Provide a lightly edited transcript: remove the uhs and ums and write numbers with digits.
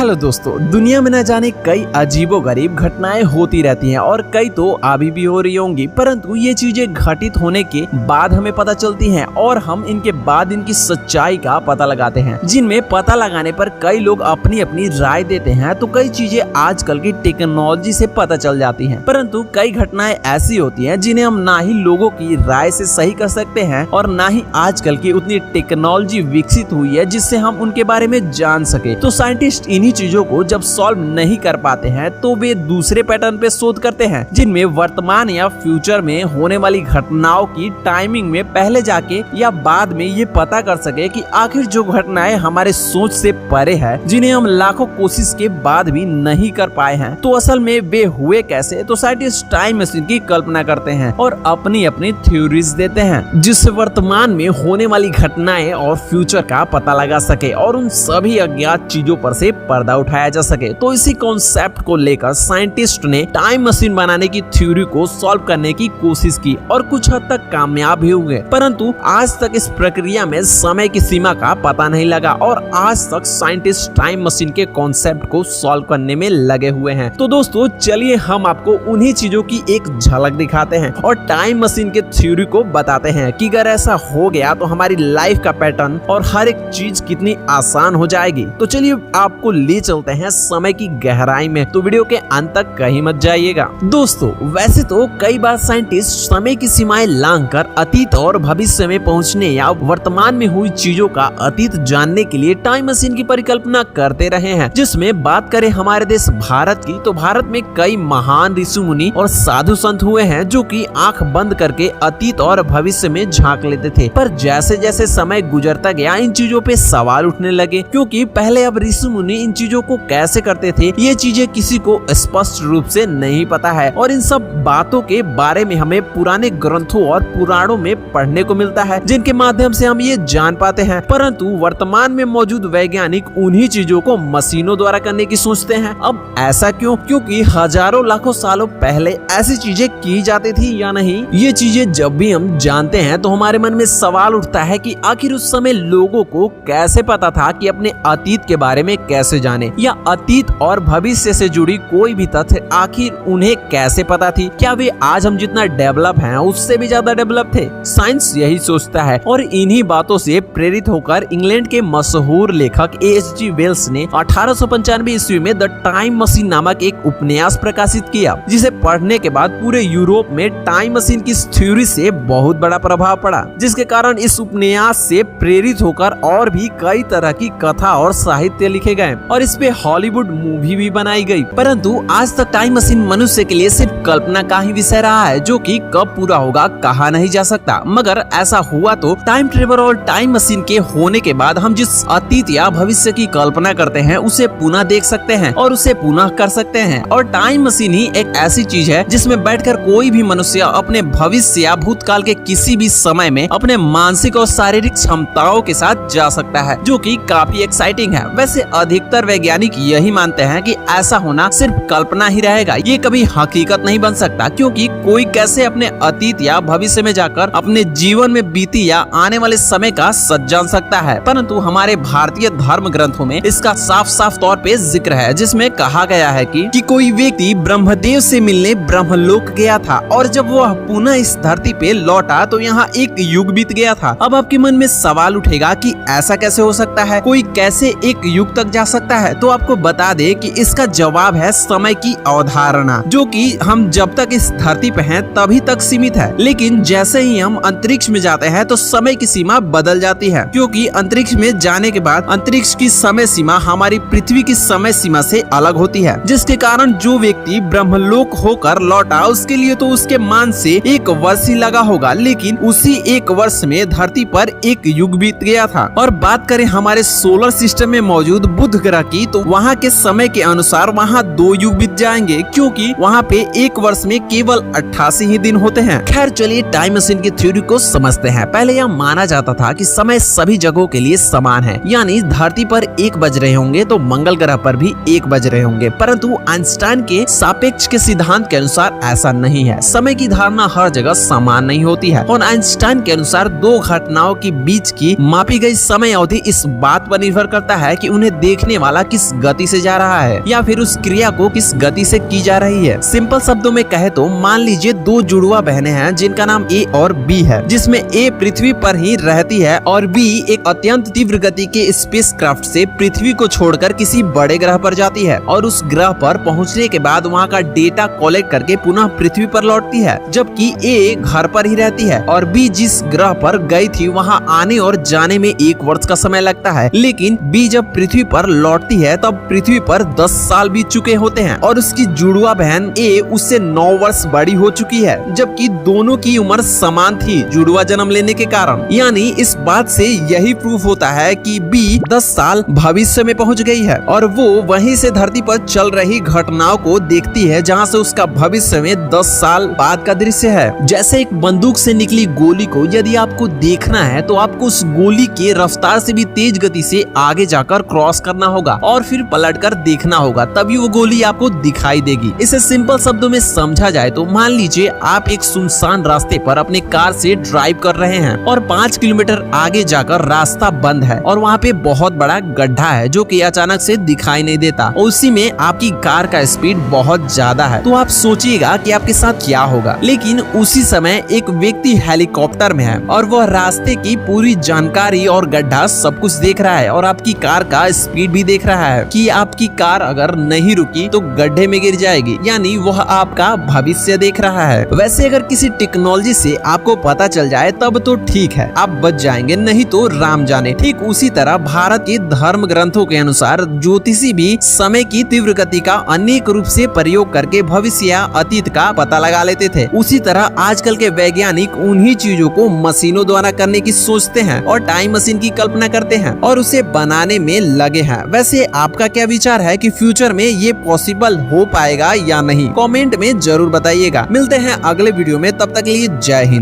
Hello दोस्तों, दुनिया में न जाने कई अजीबोगरीब घटनाएं होती रहती हैं और कई तो अभी भी हो रही होंगी, परंतु ये चीजें घटित होने के बाद हमें पता चलती हैं और हम इनके बाद इनकी सच्चाई का पता लगाते हैं, जिनमें पता लगाने पर कई लोग अपनी अपनी राय देते हैं। तो कई चीजें आजकल की टेक्नोलॉजी से पता चल जाती हैं, परंतु कई घटनाएं ऐसी होती हैं जिन्हें हम ना ही लोगों की राय से सही कर सकते हैं और ना ही आजकल की उतनी टेक्नोलॉजी विकसित हुई है जिससे हम उनके बारे में जान सके। तो साइंटिस्ट इन्हीं चीजों को जब सॉल्व नहीं कर पाते हैं तो वे दूसरे पैटर्न पे शोध करते हैं, जिनमें वर्तमान या फ्यूचर में होने वाली घटनाओं की टाइमिंग में पहले जाके या बाद में ये पता कर सके कि आखिर जो घटनाएं हमारे सोच से परे है, जिन्हें हम लाखों कोशिश के बाद भी नहीं कर पाए हैं, तो असल में वे हुए कैसे। तो साइंटिस्ट टाइम मशीन की कल्पना करते हैं और अपनी अपनी थ्योरीज देते हैं, जिससे वर्तमान में होने वाली घटनाएं और फ्यूचर का पता लगा सके और उन सभी अज्ञात चीजों पर से पर्दा उठाया जा सके। तो इसी कॉन्सेप्ट को लेकर साइंटिस्ट ने टाइम मशीन बनाने की थ्योरी को सॉल्व करने की कोशिश की और कुछ हद तक कामयाब भी हुए, परंतु आज तक इस प्रक्रिया में समय की सीमा का पता नहीं लगा और आज तक साइंटिस्ट टाइम मशीन के कॉन्सेप्ट को सॉल्व करने में लगे हुए हैं। तो दोस्तों चलिए हम आपको उन्हीं चीजों की एक झलक दिखाते हैं और टाइम मशीन के थ्योरी को बताते हैं कि अगर ऐसा हो गया तो हमारी लाइफ का पैटर्न और हर एक चीज कितनी आसान हो जाएगी। तो चलिए आपको ले चलते हैं समय की गहराई में, तो वीडियो के अंत तक कहीं मत जाइएगा। दोस्तों वैसे तो कई बार साइंटिस्ट समय की सीमाएं लांघकर अतीत और भविष्य में पहुंचने या वर्तमान में हुई चीजों का अतीत जानने के लिए टाइम मशीन की परिकल्पना करते रहे हैं। जिसमें बात करें हमारे देश भारत की, तो भारत में कई महान ऋषि मुनि और साधु संत हुए हैं जो कि आंख बंद करके अतीत और भविष्य में झांक लेते थे। पर जैसे जैसे समय गुजरता गया इन चीजों पे सवाल उठने लगे, क्योंकि पहले अब ऋषि मुनि इन चीजों को कैसे करते थे ये चीजें किसी को स्पष्ट रूप से नहीं पता है और इन सब बातों के बारे में हमें पुराने ग्रंथों और पुराणों में पढ़ने को मिलता है, जिनके माध्यम से हम ये जान पाते हैं। परंतु वर्तमान में मौजूद वैज्ञानिक उन्हीं चीजों को मशीनों द्वारा करने की सोचते हैं। अब ऐसा क्यों? क्योंकि हजारों लाखों सालों पहले ऐसी चीजें की जाती थी या नहीं, ये चीजें जब भी हम जानते हैं तो हमारे मन में सवाल उठता है कि आखिर उस समय लोगों को कैसे पता था कि अपने अतीत के बारे में कैसे जाने, या अतीत और भविष्य से जुड़ी कोई भी तथ्य आखिर उन्हें कैसे पता थी। क्या वे आज हम जितना डेवलप हैं उससे भी ज्यादा डेवलप थे? साइंस यही सोचता है और इन्हीं बातों से प्रेरित होकर इंग्लैंड के मशहूर लेखक H.G. वेल्स ने 1895 ईस्वी में द टाइम मशीन नामक एक उपन्यास प्रकाशित किया, जिसे पढ़ने के बाद पूरे यूरोप में टाइम मशीन की थ्योरी से बहुत बड़ा प्रभाव पड़ा, जिसके कारण इस उपन्यास से प्रेरित होकर और भी कई तरह की कथा और साहित्य लिखे गए और इस पे हॉलीवुड मूवी भी बनाई गई। परंतु आज तक टाइम मशीन मनुष्य के लिए सिर्फ कल्पना का ही विषय रहा है, जो कि कब पूरा होगा कहा नहीं जा सकता। मगर ऐसा हुआ तो टाइम ट्रेवल और टाइम मशीन के होने के बाद हम जिस अतीत या भविष्य की कल्पना करते हैं उसे पुनः देख सकते हैं और उसे पुनः कर सकते हैं। और टाइम मशीन ही एक ऐसी चीज है जिसमें बैठकर कोई भी मनुष्य अपने भविष्य या भूतकाल के किसी भी समय में अपने मानसिक और शारीरिक क्षमताओं के साथ जा सकता है, जो कि काफी एक्साइटिंग है। वैसे अधिकतर वैज्ञानिक यही मानते हैं कि ऐसा होना सिर्फ कल्पना ही रहेगा, ये कभी हकीकत नहीं बन सकता, क्योंकि कोई कैसे अपने अतीत या भविष्य में जाकर अपने जीवन में बीती या आने वाले समय का सच जान सकता है। परंतु हमारे भारतीय धर्म ग्रंथों में इसका साफ साफ तौर पे जिक्र है, जिसमें कहा गया है कि कोई व्यक्ति ब्रह्मदेव से मिलने ब्रह्मलोक गया था और जब वह पुनः इस धरती पे लौटा तो यहाँ एक युग बीत गया था। अब आपके मन में सवाल उठेगा कि ऐसा कैसे हो सकता है, कोई कैसे एक युग तक जा सकता है? तो आपको बता दे कि इसका जवाब है समय की अवधारणा, जो कि हम जब तक इस धरती पे हैं तभी तक सीमित है, लेकिन जैसे ही हम अंतरिक्ष में जाते हैं तो समय की सीमा बदल जाती है, क्योंकि अंतरिक्ष में जाने के बाद अंतरिक्ष की समय सीमा हमारी पृथ्वी की समय सीमा से अलग होती है, जिसके कारण जो व्यक्ति ब्रह्मलोक होकर लौटा उसके लिए तो उसके मान से एक वर्ष ही लगा होगा, लेकिन उसी एक वर्ष में धरती पर एक युग बीत गया था। और बात करें हमारे सोलर सिस्टम में मौजूद बुध ग्रह की, तो वहाँ के समय के अनुसार वहाँ 2 युग बीत जाएंगे, क्योंकि वहाँ पे एक वर्ष में केवल 88 ही दिन होते हैं। खैर चलिए टाइम मशीन की थ्योरी को समझते हैं। पहले यह माना जाता था कि समय सभी जगहों के लिए समान है, यानी धरती पर 1 बज रहे होंगे तो मंगल ग्रह पर भी 1 बज रहे होंगे, परंतु आइंस्टाइन के सापेक्ष के सिद्धांत के अनुसार ऐसा नहीं है। समय की धारणा हर जगह समान नहीं होती है और आइंस्टाइन के अनुसार 2 घटनाओं के बीच की मापी गई समय अवधि इस बात पर निर्भर करता है कि उन्हें देखने वाला किस गति से जा रहा है या फिर उस क्रिया को किस गति से की जा रही है। सिंपल शब्दों में कहे तो मान लीजिए 2 जुड़वा बहनें हैं जिनका नाम ए और बी है, जिसमें ए पृथ्वी पर ही रहती है और बी एक अत्यंत तीव्र गति के स्पेसक्राफ्ट से पृथ्वी को छोड़कर किसी बड़े ग्रह पर जाती है और उस ग्रह पर पहुंचने के बाद वहां का डेटा कलेक्ट करके पुनः पृथ्वी पर लौटती है, जबकि ए घर पर ही रहती है और बी जिस ग्रह पर गई थी वहां आने और जाने में 1 वर्ष का समय लगता है। लेकिन बी जब पृथ्वी पर लौटती है तब पृथ्वी पर 10 साल बीत चुके होते हैं और उसकी जुड़वा बहन ए उससे 9 वर्ष बड़ी हो चुकी है, जबकि दोनों की उम्र समान थी जुड़वा जन्म लेने के कारण। यानी इस बात से यही प्रूफ होता है कि बी 10 साल भविष्य में पहुंच गई है और वो वहीं से धरती पर चल रही घटनाओं को देखती है जहां से उसका भविष्य में 10 साल बाद का दृश्य है। जैसे एक बंदूक से निकली गोली को यदि आपको देखना है तो आपको उस गोली के रफ्तार से भी तेज गति से आगे जाकर क्रॉस करना होगा और फिर पलटकर देखना होगा, तभी वो गोली आपको दिखाई देगी। इसे सिंपल शब्दों में समझा जाए तो मान लीजिए आप एक सुनसान रास्ते पर अपने कार से ड्राइव कर रहे हैं और 5 किलोमीटर आगे जाकर रास्ता बंद है और वहाँ पे बहुत बड़ा गड्ढा है जो कि अचानक से दिखाई नहीं देता और उसी में आपकी कार का स्पीड बहुत ज्यादा है। तो आप सोचिएगा कि आपके साथ क्या होगा। लेकिन उसी समय एक व्यक्ति हेलीकॉप्टर में है और वह रास्ते की पूरी जानकारी और गड्ढा सब कुछ देख रहा है और आपकी कार का स्पीड भी देख रहा है कि आपकी कार अगर नहीं रुकी तो गड्ढे में गिर जाएगी, यानी वह आपका भविष्य देख रहा है। वैसे अगर किसी टेक्नोलॉजी से आपको पता चल जाए तब तो ठीक है, आप बच जाएंगे, नहीं तो राम जाने। ठीक उसी तरह भारत के धर्म ग्रंथों के अनुसार ज्योतिषी भी समय की तीव्र गति का अनेक रूप से प्रयोग करके भविष्य या अतीत का पता लगा लेते थे। उसी तरह आजकल के वैज्ञानिक उन्हीं चीजों को मशीनों द्वारा करने की सोचते हैं और टाइम मशीन की कल्पना करते हैं और उसे बनाने में लगे हैं। वैसे आपका क्या विचार है कि फ्यूचर में ये पॉसिबल हो पाएगा या नहीं? कमेंट में जरूर बताइएगा। मिलते हैं अगले वीडियो में, तब तक के लिए जय हिंद।